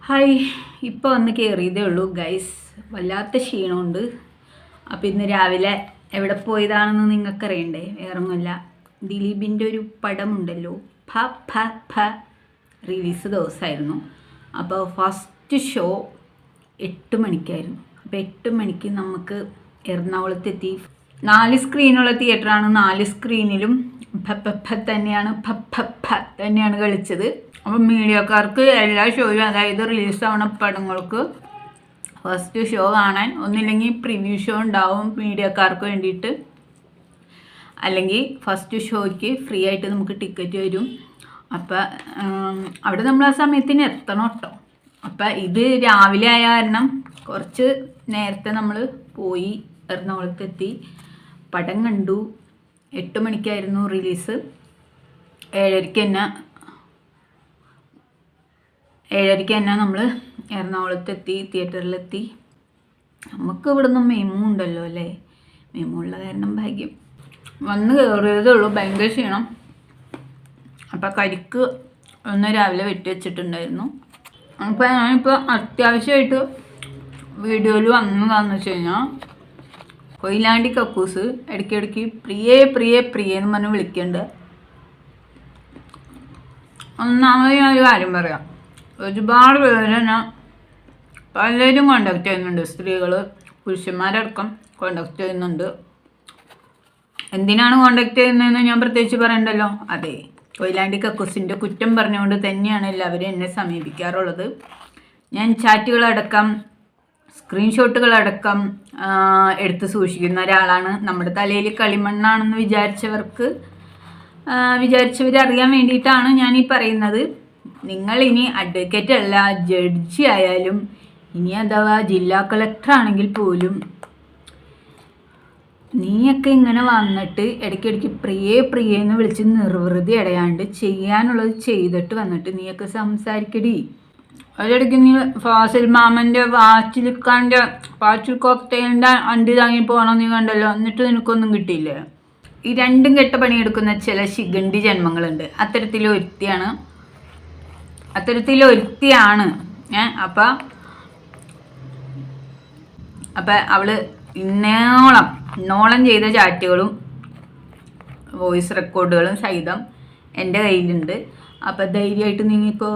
Hi, ഇപ്പോൾ ഒന്ന് കയറിയതേ ഉള്ളൂ ഗൈസ്. വല്ലാത്ത ക്ഷീണമുണ്ട്. അപ്പോൾ ഇന്ന് രാവിലെ എവിടെ പോയതാണെന്ന് നിങ്ങൾക്കറിയണ്ടേ? വേറൊന്നുമല്ല, ദിലീപിൻ്റെ ഒരു പടമുണ്ടല്ലോ, ഫ ഫ ഫ റിലീസ് ദിവസമായിരുന്നു. അപ്പോൾ ഫസ്റ്റ് ഷോ 8 മണിക്കായിരുന്നു. അപ്പോൾ 8 മണിക്ക് നമുക്ക് എറണാകുളത്തെത്തി. 4 സ്ക്രീനുള്ള തിയേറ്ററാണ്. 4 സ്ക്രീനിലും തന്നെയാണ് കളിച്ചത്. അപ്പം മീഡിയക്കാർക്ക് എല്ലാ ഷോയും, അതായത് റിലീസാവുന്ന പടങ്ങൾക്ക് ഫസ്റ്റ് ഷോ കാണാൻ ഒന്നില്ലെങ്കിൽ പ്രിവ്യൂ ഷോ ഉണ്ടാവും മീഡിയക്കാർക്ക് വേണ്ടിയിട്ട്, അല്ലെങ്കിൽ ഫസ്റ്റ് ഷോയ്ക്ക് ഫ്രീ ആയിട്ട് നമുക്ക് ടിക്കറ്റ് വരും. അപ്പം അവിടെ നമ്മൾ ആ സമയത്തിന് എത്തണം കേട്ടോ. അപ്പം ഇത് രാവിലെ ആയ കാരണം കുറച്ച് നേരത്തെ നമ്മൾ പോയി എറണാകുളത്തെത്തി. പടം കണ്ടു. 8 മണിക്കായിരുന്നു റിലീസ്. 7:30 തന്നെ നമ്മൾ എറണാകുളത്തെത്തി, തിയേറ്ററിലെത്തി. നമുക്ക് ഇവിടുന്ന് മെമു ഉണ്ടല്ലോ അല്ലേ, മെമു ഉള്ള കാരണം ഭാഗ്യം. വന്ന് കയറിയതേ ഉള്ളൂ, ഭയങ്കര ക്ഷീണം. അപ്പം കരിക്ക് ഒന്ന് രാവിലെ വെട്ടി വെച്ചിട്ടുണ്ടായിരുന്നു. അപ്പോൾ ഞാനിപ്പോൾ അത്യാവശ്യമായിട്ട് വീഡിയോയിൽ വന്നതാണെന്ന് വെച്ച് കഴിഞ്ഞാൽ, കൊയിലാണ്ടി കക്കൂസ് ഇടയ്ക്കിടയ്ക്ക് പ്രിയേ എന്ന് പറഞ്ഞ് വിളിക്കുന്നുണ്ട്. ഒന്നാമത് ഞാനൊരു കാര്യം പറയാം. ഒരുപാട് പേര് പലരും കോണ്ടാക്ട് ചെയ്യുന്നുണ്ട്. സ്ത്രീകൾ, പുരുഷന്മാരടക്കം കോണ്ടാക്ട് ചെയ്യുന്നുണ്ട്. എന്തിനാണ് കോണ്ടാക്ട് ചെയ്യുന്നതെന്ന് ഞാൻ പ്രത്യേകിച്ച് പറയണ്ടല്ലോ. അതെ, കൊയിലാണ്ടി കക്കൂസിൻ്റെ കുറ്റം പറഞ്ഞുകൊണ്ട് തന്നെയാണ് എല്ലാവരും എന്നെ സമീപിക്കാറുള്ളത്. ഞാൻ ചാറ്റുകളടക്കം സ്ക്രീൻഷോട്ടുകളടക്കം എടുത്ത് സൂക്ഷിക്കുന്ന ഒരാളാണ്. നമ്മുടെ തലയിൽ കളിമണ്ണാണെന്ന് വിചാരിച്ചവരറിയാൻ വേണ്ടിയിട്ടാണ് ഞാൻ ഈ പറയുന്നത്. നിങ്ങൾ ഇനി അഡ്വക്കേറ്റ് അല്ല, ജഡ്ജി ആയാലും, ഇനി അഥവാ ജില്ലാ കളക്ടർ ആണെങ്കിൽ പോലും, നീയൊക്കെ ഇങ്ങനെ വന്നിട്ട് ഇടയ്ക്കിടയ്ക്ക് പ്രിയെന്ന് വിളിച്ച് നിർവൃതി അടയാണ്ട് ചെയ്യാനുള്ളത് ചെയ്തിട്ട് വന്നിട്ട് നീയൊക്കെ സംസാരിക്കടി. അതിടയ്ക്ക് നീ ഫാസിൽ മാമൻ്റെ പാച്ചിൽ കോക്ടെയിലിൻ്റെ അണ്ടി താങ്ങി പോകണം നീ കണ്ടല്ലോ, എന്നിട്ട് നിനക്കൊന്നും കിട്ടിയില്ലേ? ഈ രണ്ടും കെട്ട പണിയെടുക്കുന്ന ചില ശിഖണ്ഡി ജന്മങ്ങളുണ്ട്. അത്തരത്തിലൊരുത്തിയാണ് അപ്പം അവള് ഇന്നോളം ചെയ്ത ചാറ്റുകളും വോയിസ് റെക്കോർഡുകളും സഹിതം എൻ്റെ കയ്യിലുണ്ട്. അപ്പം ധൈര്യമായിട്ട് നീങ്ങിക്കോ.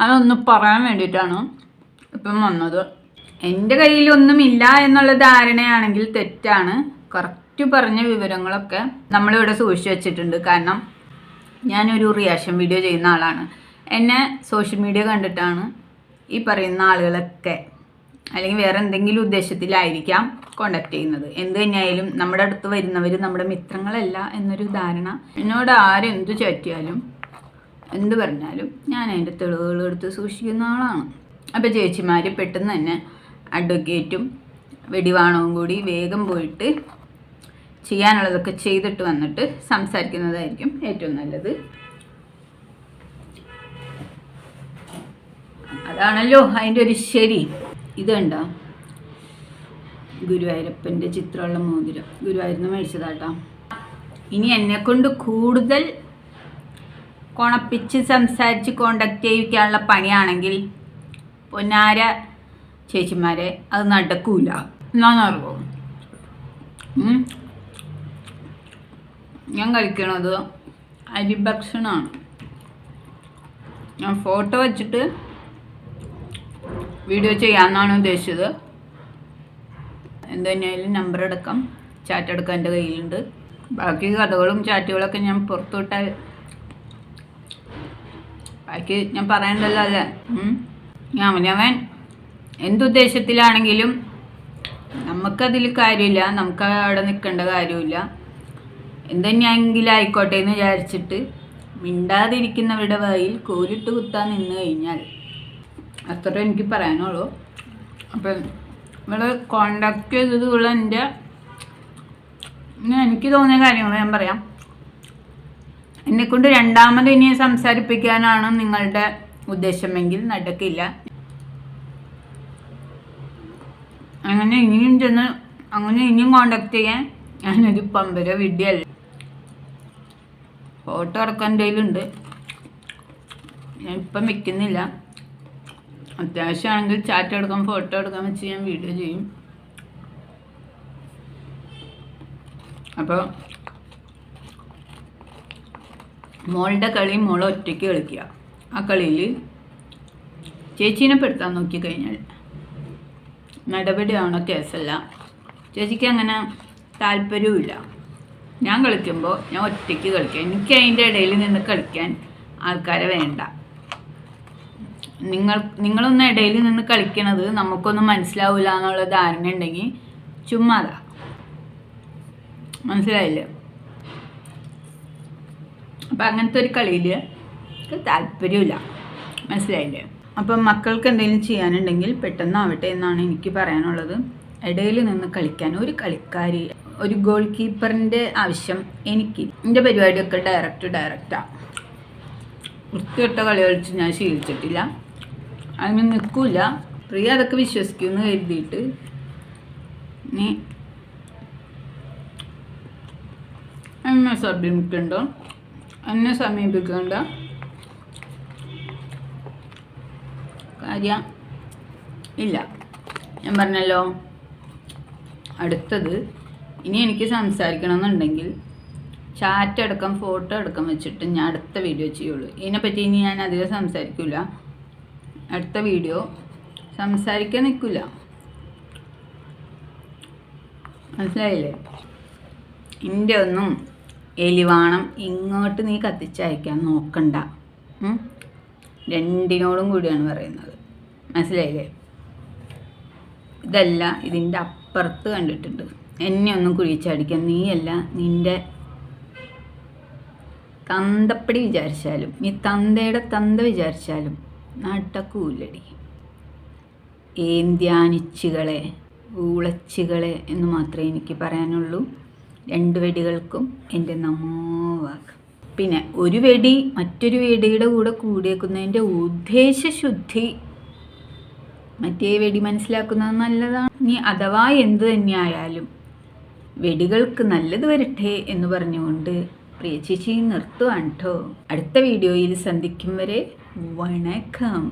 അതൊന്ന് പറയാൻ വേണ്ടിയിട്ടാണ് ഇപ്പം വന്നത്. എൻ്റെ കയ്യിലൊന്നുമില്ല എന്നുള്ള ധാരണയാണെങ്കിൽ തെറ്റാണ്. കറക്റ്റ് പറഞ്ഞ വിവരങ്ങളൊക്കെ നമ്മളിവിടെ സൂക്ഷിച്ച് വെച്ചിട്ടുണ്ട്. കാരണം ഞാനൊരു റിയാക്ഷൻ വീഡിയോ ചെയ്യുന്ന ആളാണ്. എന്നെ സോഷ്യൽ മീഡിയ കണ്ടിട്ടാണ് ഈ പറയുന്ന ആളുകളൊക്കെ, അല്ലെങ്കിൽ വേറെ എന്തെങ്കിലും ഉദ്ദേശത്തിലായിരിക്കാം കോണ്ടാക്ട് ചെയ്യുന്നത്. എന്ത് തന്നെയായാലും നമ്മുടെ അടുത്ത് വരുന്നവർ നമ്മുടെ മിത്രങ്ങളല്ല എന്നൊരു ധാരണ. എന്നോട് ആരെന്ത് ചാറ്റിയാലും എന്ത് പറഞ്ഞാലും ഞാൻ അതിൻ്റെ തെളിവുകൾ എടുത്ത് സൂക്ഷിക്കുന്ന ആളാണ്. അപ്പോൾ ചേച്ചിമാർ പെട്ടെന്ന് തന്നെ അഡ്വക്കേറ്റും വെടിവാണവും കൂടി വേഗം പോയിട്ട് ചെയ്യാനുള്ളതൊക്കെ ചെയ്തിട്ട് വന്നിട്ട് സംസാരിക്കുന്നതായിരിക്കും ഏറ്റവും നല്ലത്. അതാണല്ലോ അതിൻ്റെ ഒരു ശരി. ഇത് കണ്ടോ, ഗുരുവായൂരപ്പൻ്റെ ചിത്രമുള്ള മോതിരം ഗുരുവായൂരിന്ന് മേടിച്ചതാട്ടാ. ഇനി എന്നെക്കൊണ്ട് കൂടുതൽ കൊണപ്പിച്ച് സംസാരിച്ച് കോണ്ടാക്ട് ചെയ്യിക്കാനുള്ള പണിയാണെങ്കിൽ പൊന്നാര ചേച്ചിമാരെ അത് നടക്കൂല. എന്നാന്നറിയോ, ഞാൻ കഴിക്കണത് അരിഭക്ഷണമാണ്. ഞാൻ ഫോട്ടോ വെച്ചിട്ട് വീഡിയോ ചെയ്യാമെന്നാണ് ഉദ്ദേശിച്ചത്. എന്ത് തന്നെയായാലും നമ്പർ അടക്കം ചാറ്റ് അടക്കം എൻ്റെ കയ്യിലുണ്ട്. ബാക്കി കഥകളും ചാറ്റുകളൊക്കെ ഞാൻ പുറത്തുവിട്ടാൽ ബാക്കി ഞാൻ പറയണ്ടല്ലോ അല്ലേ. അവൻ എന്തുദ്ദേശത്തിലാണെങ്കിലും നമുക്കതിൽ കാര്യമില്ല, നമുക്ക് അവിടെ നിൽക്കേണ്ട കാര്യമില്ല. എന്തെങ്കിലും ആയിക്കോട്ടെ എന്ന് വിചാരിച്ചിട്ട് മിണ്ടാതിരിക്കുന്നവരുടെ വായിൽ കോരിട്ട് കുത്താൻ നിന്ന് കഴിഞ്ഞാൽ അത്ര എനിക്ക് പറയാനുള്ളൂ. അപ്പം ഇവിടെ കോണ്ടാക്ട് ചെയ്തതുള്ള എനിക്ക് തോന്നിയ കാര്യങ്ങൾ ഞാൻ പറയാം. എന്നെക്കൊണ്ട് രണ്ടാമത് ഇനി സംസാരിപ്പിക്കാനാണ് നിങ്ങളുടെ ഉദ്ദേശമെങ്കിൽ നടക്കില്ല. അങ്ങനെ ഇനിയും കോണ്ടാക്ട് ചെയ്യാൻ ഞാനൊരു പമ്പര വിദ്യയല്ല. ഫോട്ടോ ഇറക്കാൻ എൻ്റെ കയ്യിലുണ്ട്, ഞാൻ ഇപ്പം വെക്കുന്നില്ല. അത്യാവശ്യമാണെങ്കിൽ ചാറ്റ് എടുക്കാം, ഫോട്ടോ എടുക്കാൻ വെച്ച് ഞാൻ വീഡിയോ ചെയ്യും. അപ്പോൾ മോളുടെ കളി മോൾ ഒറ്റയ്ക്ക് കളിക്കുക. ആ കളിയിൽ ചേച്ചീനെ പെടുത്താൻ നോക്കിക്കഴിഞ്ഞാൽ നടപടിയാവണ കേസല്ല. ചേച്ചിക്ക് അങ്ങനെ താല്പര്യവുമില്ല. ഞാൻ കളിക്കുമ്പോൾ ഞാൻ ഒറ്റയ്ക്ക് കളിക്കുക. എനിക്ക് അതിൻ്റെ ഇടയിൽ നിന്ന് കളിക്കാൻ ആൾക്കാരെ വേണ്ട. നിങ്ങളൊന്ന് ഇടയിൽ നിന്ന് കളിക്കണത് നമുക്കൊന്നും മനസ്സിലാവില്ല എന്നുള്ള ധാരണ ഉണ്ടെങ്കിൽ ചുമ്മാതാ. മനസ്സിലായില്ലേ? അപ്പം അങ്ങനത്തെ ഒരു കളിയിൽ താല്പര്യമില്ല. മനസ്സിലായില്ലേ? അപ്പം മക്കൾക്ക് എന്തെങ്കിലും ചെയ്യാനുണ്ടെങ്കിൽ പെട്ടെന്നാവട്ടെ എന്നാണ് എനിക്ക് പറയാനുള്ളത്. ഇടയിൽ നിന്ന് കളിക്കാൻ ഒരു കളിക്കാരി, ഒരു ഗോൾ കീപ്പറിൻ്റെ ആവശ്യം എനിക്ക്. എൻ്റെ പരിപാടിയൊക്കെ ഡയറക്റ്റാണ്. വൃത്തികെട്ട കളി കളിച്ച് ഞാൻ ശീലിച്ചിട്ടില്ല. അങ്ങനെ നിൽക്കില്ല. പ്രിയ അതൊക്കെ വിശ്വസിക്കുമെന്ന് കരുതിയിട്ട് നീ എന്നെ സമീപിക്കേണ്ട കാര്യം ഇല്ല. ഞാൻ പറഞ്ഞല്ലോ, അടുത്തത് ഇനി എനിക്ക് സംസാരിക്കണമെന്നുണ്ടെങ്കിൽ ചാറ്റ് അടക്കം ഫോട്ടോ അടക്കം വെച്ചിട്ട് ഞാൻ അടുത്ത വീഡിയോ ചെയ്യുള്ളൂ. ഇതിനെപ്പറ്റി ഇനി ഞാൻ അധികം സംസാരിക്കില്ല. അടുത്ത വീഡിയോ സംസാരിക്കാൻ നിൽക്കില്ല. മനസ്സിലായില്ലേ? എൻ്റെ ഒന്നും എലിവാണം ഇങ്ങോട്ട് നീ കത്തിച്ചയക്കാൻ നോക്കണ്ട. രണ്ടിനോടും കൂടിയാണ് പറയുന്നത്. മനസ്സിലായില്ലേ? ഇതല്ല, ഇതിൻ്റെ അപ്പുറത്ത് കണ്ടിട്ടുണ്ട്. എന്നെ ഒന്നും കുഴിച്ചടിക്കാൻ നീയല്ല, നിൻ്റെ തന്തപ്പടി വിചാരിച്ചാലും, നീ തന്തയുടെ തന്ത വിചാരിച്ചാലും നടക്കൂലടി. ഏന്ത്യാനിച്ചുകളെ, ഊളച്ചുകളെ എന്ന് മാത്രമേ എനിക്ക് പറയാനുള്ളൂ. 2 വെടികൾക്കും എൻ്റെ നമോവാക്ക്. പിന്നെ ഒരു വെടി മറ്റൊരു വെടിയുടെ കൂടെ കൂടിയേക്കുന്നതിൻ്റെ ഉദ്ദേശശുദ്ധി മറ്റേ വെടി മനസ്സിലാക്കുന്നത് നല്ലതാണ്. നീ അഥവാ എന്തു തന്നെയായാലും വെടികൾക്ക് നല്ലത് വരട്ടെ എന്ന് പറഞ്ഞുകൊണ്ട് പ്രിയ ചേച്ചി നിർത്തുവാണ് കേട്ടോ. അടുത്ത വീഡിയോയിൽ സന്ധിക്കും വരെ വണക്കം.